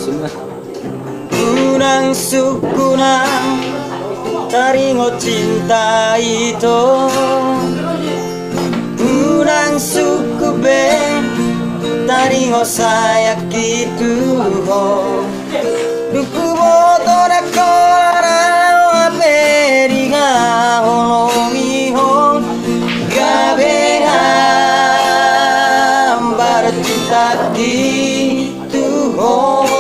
Unang sukunang taringo cinta itu, unang sukube taringo sayak itu. Duku moto na kora aperi ga honomi hon gabe ambar cinta itu hon.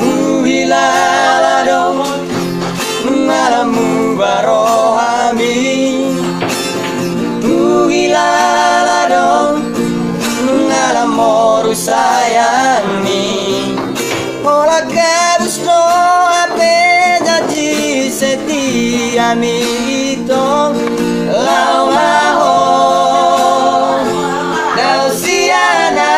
Uhilala dong ngalamu barohami, uhilala dong ngalamoru sayangi. Ola gabus no ape janji setia mi itong lawaho dausiana.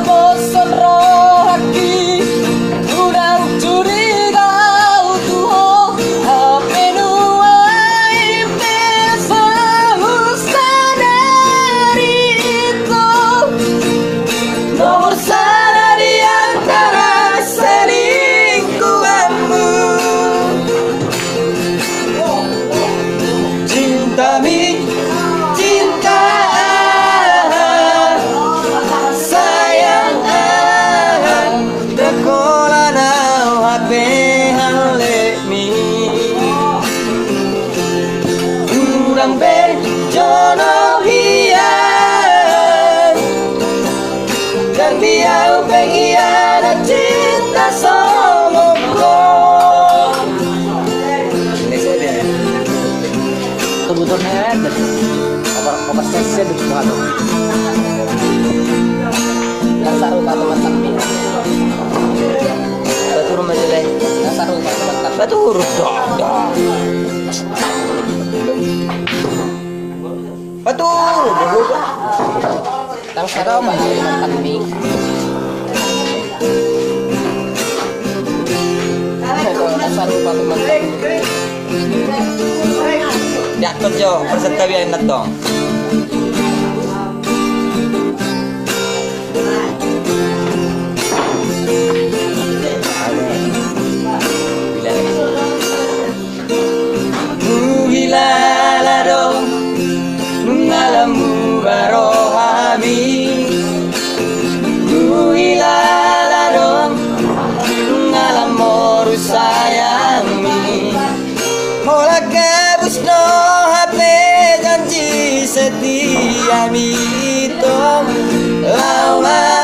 Bosan roh hati, udang curiga utuh, apa nuai selalu sadari itu. Nomor sana di antara selingkuhanmu, cinta mi cinta urang bejono hian dan dia pengian cinta somongko. Kebutuhannya ada apa sesi di semua tuh yang saru kata mantap nih batur majalah yang saru kata mantap batur dong batur yang saru mantap nih yang saru kata mantap diatur jo peserta biar enak dong. Uhilala dong ngalamu barohami, uhilala dong ngalamoru sayangi. Mola gabus no hape janji setia mi itong lawa